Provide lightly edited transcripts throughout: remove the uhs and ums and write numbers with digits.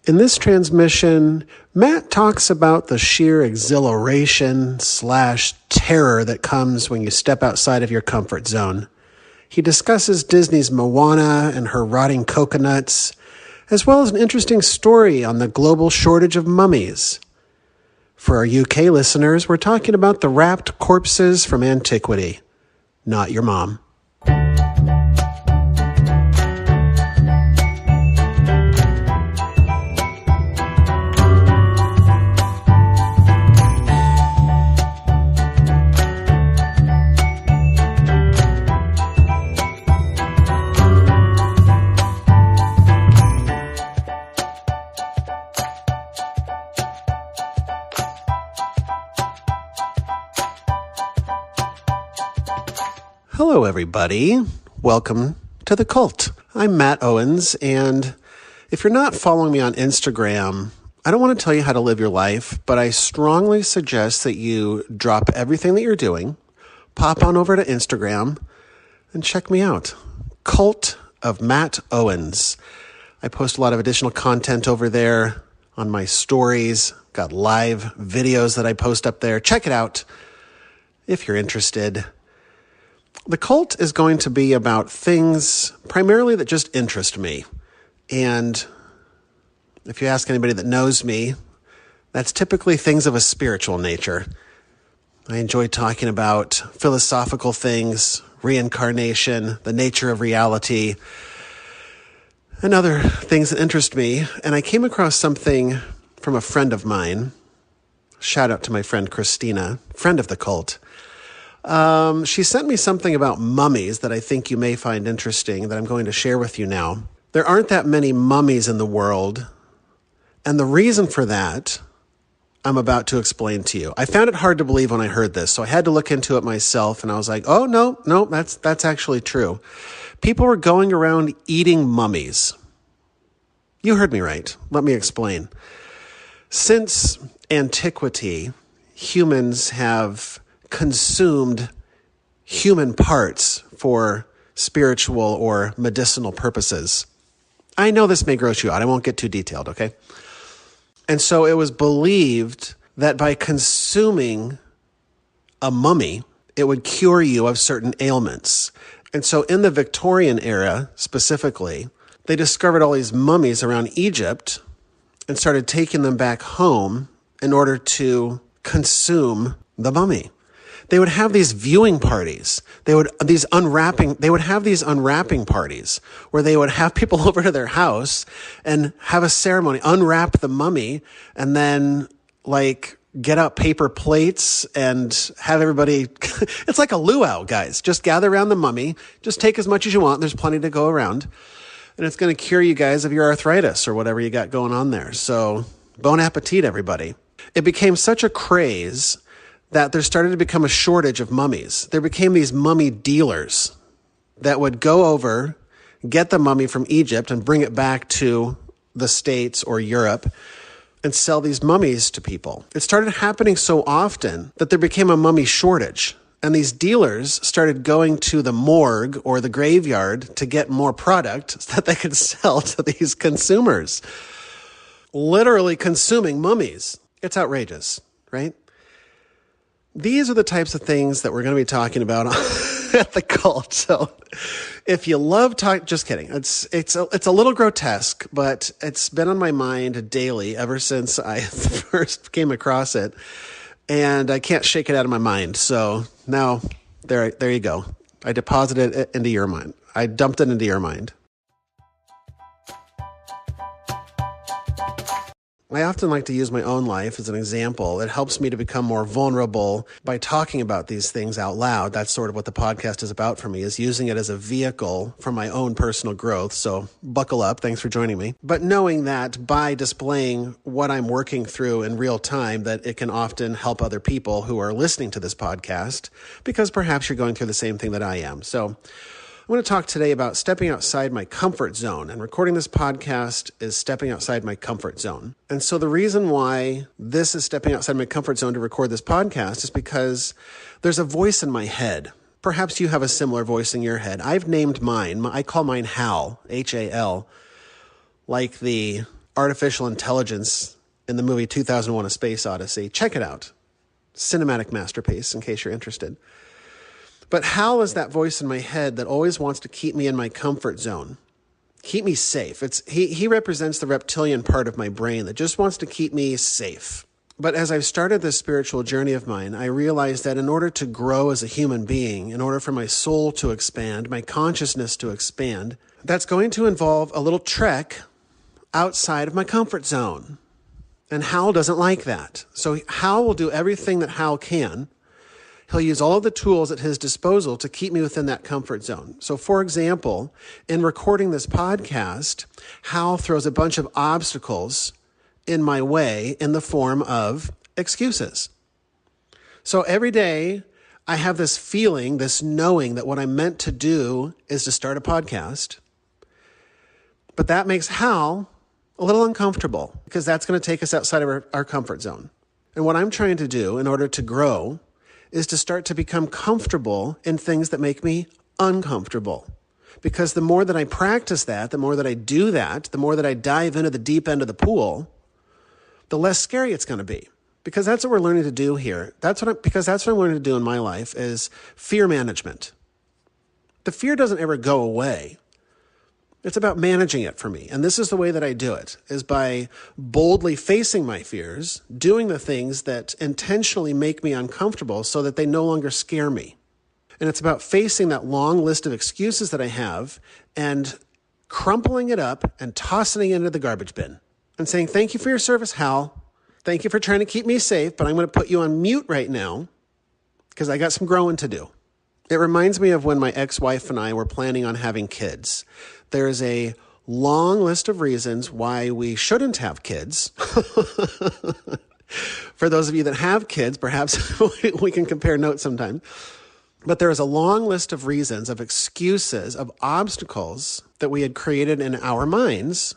In this transmission, Matt talks about the sheer exhilaration/terror that comes when you step outside of your comfort zone. He discusses Disney's Moana and her rotting coconuts, as well as an interesting story on the global shortage of mummies. For our UK listeners, we're talking about the wrapped corpses from antiquity, not your mom. Hello, everybody. Welcome to The Cult. I'm Matt Owens, and if you're not following me on Instagram, I don't want to tell you how to live your life, but I strongly suggest that you drop everything that you're doing, pop on over to Instagram, and check me out. Cult of Matt Owens. I post a lot of additional content over there on my stories. Got live videos that I post up there. Check it out if you're interested. The Cult is going to be about things primarily that just interest me. And if you ask anybody that knows me, that's typically things of a spiritual nature. I enjoy talking about philosophical things, reincarnation, the nature of reality, and other things that interest me. And I came across something from a friend of mine. Shout out to my friend Christina, friend of The Cult. She sent me something about mummies that I think you may find interesting that I'm going to share with you now. There aren't that many mummies in the world, and the reason for that I'm about to explain to you. I found it hard to believe when I heard this, so I had to look into it myself, and I was like, oh, no, that's actually true. People were going around eating mummies. You heard me right. Let me explain. Since antiquity, humans have consumed human parts for spiritual or medicinal purposes. I know this may gross you out. I won't get too detailed, okay? And so it was believed that by consuming a mummy, it would cure you of certain ailments. And so in the Victorian era, specifically, they discovered all these mummies around Egypt and started taking them back home in order to consume the mummy. They would have these viewing parties. They would have these unwrapping parties where they would have people over to their house and have a ceremony, unwrap the mummy, and then get out paper plates and have everybody, it's like a luau, guys. Just gather around the mummy. Just take as much as you want. There's plenty to go around. And it's going to cure you guys of your arthritis or whatever you got going on there. So bon appetit, everybody. It became such a craze that there started to become a shortage of mummies. There became these mummy dealers that would go over, get the mummy from Egypt and bring it back to the States or Europe and sell these mummies to people. It started happening so often that there became a mummy shortage. And these dealers started going to the morgue or the graveyard to get more product so that they could sell to these consumers. Literally consuming mummies. It's outrageous, right? These are the types of things that we're going to be talking about at The Cult. So if you love just kidding. It's a little grotesque, but it's been on my mind daily ever since I first came across it. And I can't shake it out of my mind. So now there you go. I deposited it into your mind. I dumped it into your mind. I often like to use my own life as an example. It helps me to become more vulnerable by talking about these things out loud. That's sort of what the podcast is about for me, is using it as a vehicle for my own personal growth. So buckle up. Thanks for joining me. But knowing that by displaying what I'm working through in real time, that it can often help other people who are listening to this podcast, because perhaps you're going through the same thing that I am. So I'm going to talk today about stepping outside my comfort zone, and recording this podcast is stepping outside my comfort zone. And so the reason why this is stepping outside my comfort zone to record this podcast is because there's a voice in my head. Perhaps you have a similar voice in your head. I've named mine. I call mine Hal, H-A-L, like the artificial intelligence in the movie 2001: A Space Odyssey. Check it out. Cinematic masterpiece, in case you're interested. But Hal is that voice in my head that always wants to keep me in my comfort zone, keep me safe. He represents the reptilian part of my brain that just wants to keep me safe. But as I've started this spiritual journey of mine, I realized that in order to grow as a human being, in order for my soul to expand, my consciousness to expand, that's going to involve a little trek outside of my comfort zone. And Hal doesn't like that. So Hal will do everything that Hal can. He'll use all of the tools at his disposal to keep me within that comfort zone. So, for example, in recording this podcast, Hal throws a bunch of obstacles in my way in the form of excuses. So every day I have this feeling, this knowing that what I'm meant to do is to start a podcast. But that makes Hal a little uncomfortable because that's going to take us outside of our comfort zone. And what I'm trying to do in order to grow is to start to become comfortable in things that make me uncomfortable. Because the more that I practice that, the more that I do that, the more that I dive into the deep end of the pool, the less scary it's going to be. Because that's what we're learning to do here. Because that's what I'm learning to do in my life is fear management. The fear doesn't ever go away. It's about managing it for me. And this is the way that I do it, is by boldly facing my fears, doing the things that intentionally make me uncomfortable so that they no longer scare me. And it's about facing that long list of excuses that I have and crumpling it up and tossing it into the garbage bin and saying, thank you for your service, Hal. Thank you for trying to keep me safe, but I'm going to put you on mute right now because I got some growing to do. It reminds me of when my ex-wife and I were planning on having kids. There's a long list of reasons why we shouldn't have kids. For those of you that have kids, perhaps we can compare notes sometime. But there is a long list of reasons, of excuses, of obstacles that we had created in our minds,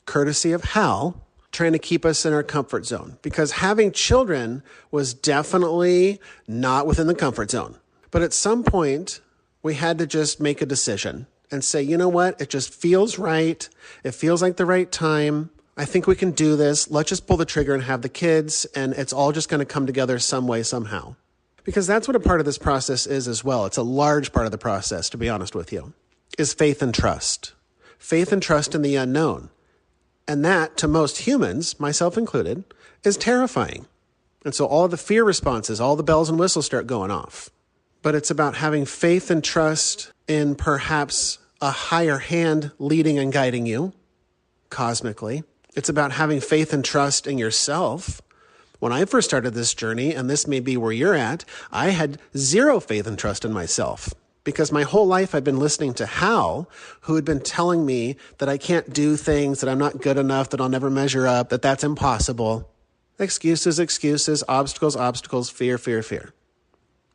courtesy of Hal, trying to keep us in our comfort zone. Because having children was definitely not within the comfort zone. But at some point, we had to just make a decision and say, you know what? It just feels right. It feels like the right time. I think we can do this. Let's just pull the trigger and have the kids, and it's all just going to come together some way, somehow. Because that's what a part of this process is as well. It's a large part of the process, to be honest with you, is faith and trust. Faith and trust in the unknown. And that, to most humans, myself included, is terrifying. And so all the fear responses, all the bells and whistles start going off. But it's about having faith and trust in perhaps a higher hand leading and guiding you cosmically. It's about having faith and trust in yourself. When I first started this journey, and this may be where you're at, I had zero faith and trust in myself because my whole life I've been listening to Hal, who had been telling me that I can't do things, that I'm not good enough, that I'll never measure up, that that's impossible. Excuses, obstacles, fear.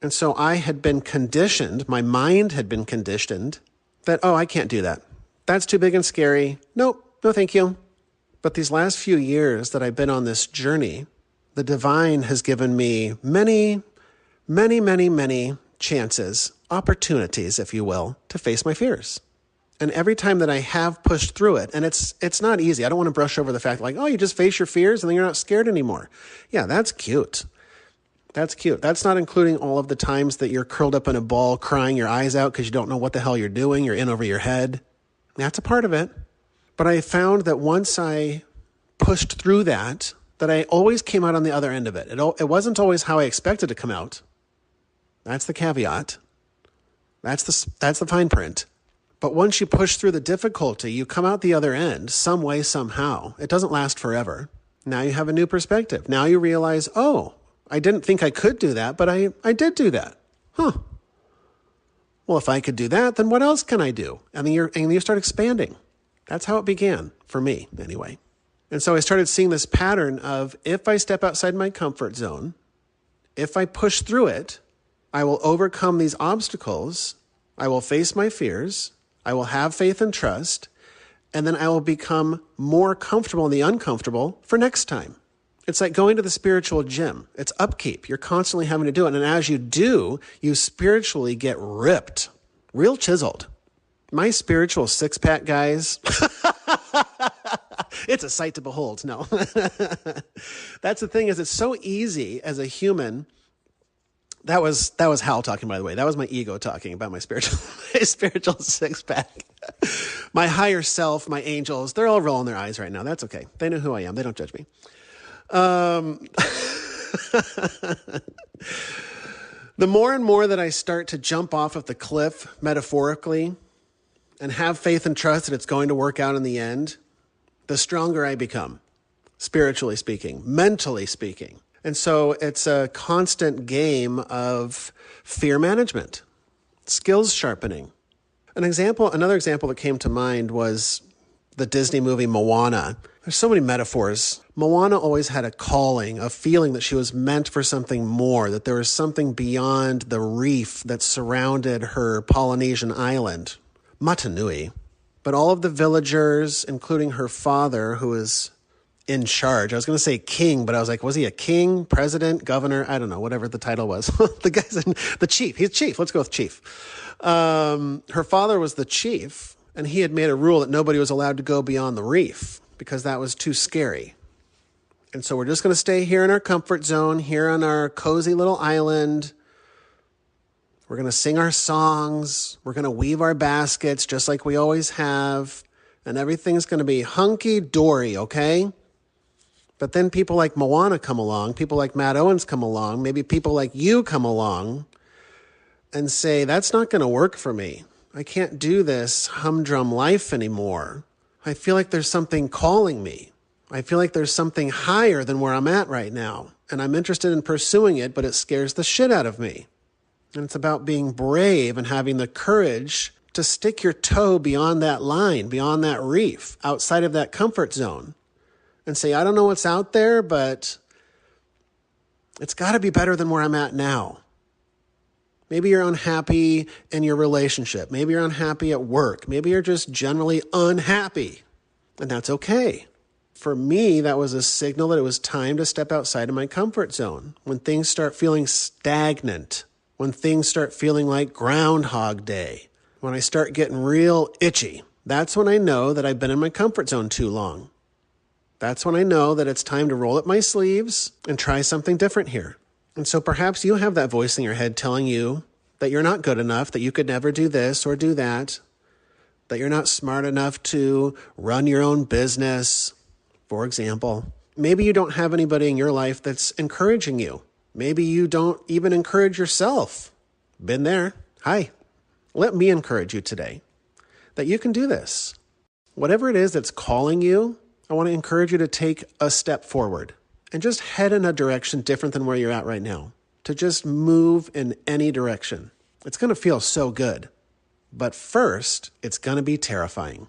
And so I had been conditioned, my mind had been conditioned that, oh, I can't do that. That's too big and scary. Nope, no thank you. But these last few years that I've been on this journey, the divine has given me many chances, opportunities, if you will, to face my fears. And every time that I have pushed through it, and it's not easy. I don't want to brush over the fact like, oh, you just face your fears and then you're not scared anymore. Yeah, that's cute. That's cute. That's not including all of the times that you're curled up in a ball, crying your eyes out because you don't know what the hell you're doing. You're in over your head. That's a part of it. But I found that once I pushed through that I always came out on the other end of it. It wasn't always how I expected to come out. That's the caveat. That's the fine print. But once you push through the difficulty, you come out the other end some way, somehow. It doesn't last forever. Now you have a new perspective. Now you realize, oh, I didn't think I could do that, but I did do that. Huh. Well, if I could do that, then what else can I do? And then you start expanding. That's how it began, for me, anyway. And so I started seeing this pattern of if I step outside my comfort zone, if I push through it, I will overcome these obstacles, I will face my fears, I will have faith and trust, and then I will become more comfortable in the uncomfortable for next time. It's like going to the spiritual gym. It's upkeep. You're constantly having to do it. And as you do, you spiritually get ripped, real chiseled. My spiritual six-pack guys, It's a sight to behold. No. That's the thing is it's so easy as a human. That was Hal talking, by the way. That was my ego talking about my spiritual my spiritual six pack. My higher self, my angels, they're all rolling their eyes right now. That's okay. They know who I am. They don't judge me. The more and more that I start to jump off of the cliff, metaphorically, and have faith and trust that it's going to work out in the end, the stronger I become, spiritually speaking, mentally speaking. And so it's a constant game of fear management, skills sharpening. Another example that came to mind was the Disney movie Moana. There's so many metaphors. Moana always had a calling, a feeling that she was meant for something more, that there was something beyond the reef that surrounded her Polynesian island, Matanui. But all of the villagers, including her father, who was in charge. I was going to say king, but I was like, was he a king, president, governor? I don't know, whatever the title was. The chief. He's chief. Let's go with chief. Her father was the chief, and he had made a rule that nobody was allowed to go beyond the reef because that was too scary. And so we're just going to stay here in our comfort zone, here on our cozy little island. We're going to sing our songs. We're going to weave our baskets just like we always have. And everything's going to be hunky-dory, okay? But then people like Moana come along, people like Matt Owens come along, maybe people like you come along and say, that's not going to work for me. I can't do this humdrum life anymore. I feel like there's something calling me. I feel like there's something higher than where I'm at right now. And I'm interested in pursuing it, but it scares the shit out of me. And it's about being brave and having the courage to stick your toe beyond that line, beyond that reef, outside of that comfort zone. And say, I don't know what's out there, but it's got to be better than where I'm at now. Maybe you're unhappy in your relationship. Maybe you're unhappy at work. Maybe you're just generally unhappy. And that's okay. For me, that was a signal that it was time to step outside of my comfort zone. When things start feeling stagnant, when things start feeling like Groundhog Day, when I start getting real itchy, that's when I know that I've been in my comfort zone too long. That's when I know that it's time to roll up my sleeves and try something different here. And so perhaps you have that voice in your head telling you that you're not good enough, that you could never do this or do that you're not smart enough to run your own business, for example. Maybe you don't have anybody in your life that's encouraging you. Maybe you don't even encourage yourself. Been there. Hi. Let me encourage you today that you can do this. Whatever it is that's calling you, I want to encourage you to take a step forward and just head in a direction different than where you're at right now. To just move in any direction. It's going to feel so good. But first, it's going to be terrifying.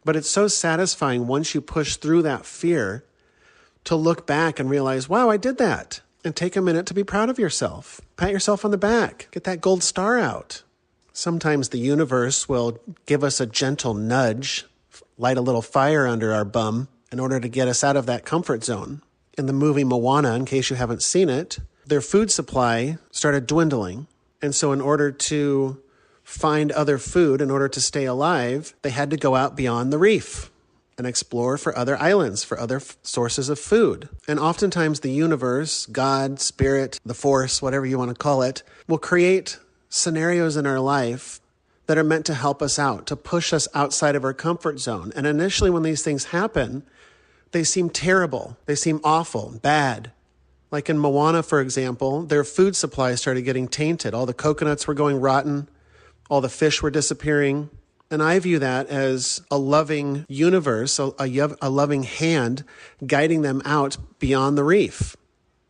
But it's so satisfying once you push through that fear to look back and realize, wow, I did that. And take a minute to be proud of yourself. Pat yourself on the back. Get that gold star out. Sometimes the universe will give us a gentle nudge, light a little fire under our bum in order to get us out of that comfort zone. In the movie Moana, in case you haven't seen it, their food supply started dwindling. And so in order to find other food, in order to stay alive, they had to go out beyond the reef and explore for other islands, for other sources of food. And oftentimes the universe, God, spirit, the force, whatever you want to call it, will create scenarios in our life that are meant to help us out, to push us outside of our comfort zone. And initially when these things happen, they seem terrible. They seem awful, bad. Like in Moana, for example, their food supply started getting tainted. All the coconuts were going rotten. All the fish were disappearing. And I view that as a loving universe, a loving hand guiding them out beyond the reef,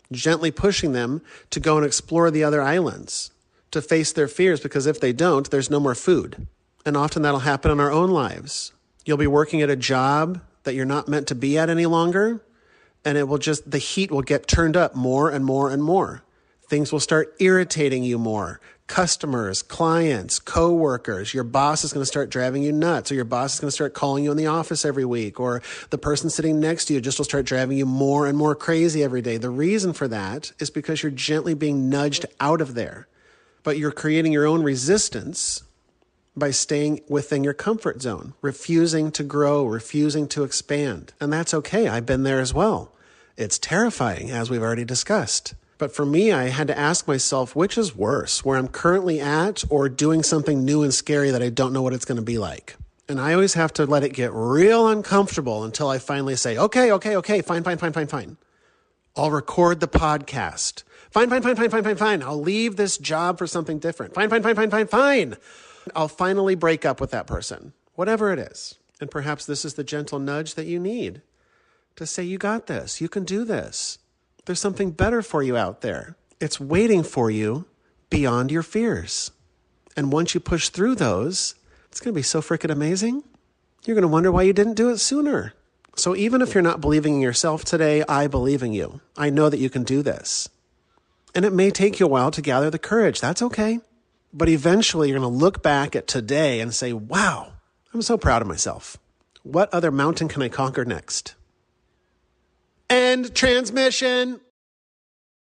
gently pushing them to go and explore the other islands, to face their fears, because if they don't, there's no more food. And often that'll happen in our own lives. You'll be working at a job that you're not meant to be at any longer, and the heat will get turned up more and more and more. Things will start irritating you more. Customers, clients, coworkers, your boss is going to start driving you nuts, or your boss is going to start calling you in the office every week, or the person sitting next to you just will start driving you more and more crazy every day. The reason for that is because you're gently being nudged out of there, but you're creating your own resistance by staying within your comfort zone, refusing to grow, refusing to expand. And that's okay. I've been there as well. It's terrifying, as we've already discussed. But for me, I had to ask myself, which is worse, where I'm currently at or doing something new and scary that I don't know what it's going to be like? And I always have to let it get real uncomfortable until I finally say, okay, fine. I'll record the podcast. Fine. I'll leave this job for something different. Fine. I'll finally break up with that person, whatever it is. And perhaps this is the gentle nudge that you need to say, you got this. You can do this. There's something better for you out there. It's waiting for you beyond your fears. And once you push through those, it's going to be so freaking amazing. You're going to wonder why you didn't do it sooner. So even if you're not believing in yourself today, I believe in you. I know that you can do this. And it may take you a while to gather the courage. That's okay. But eventually you're going to look back at today and say, wow, I'm so proud of myself. What other mountain can I conquer next? End transmission.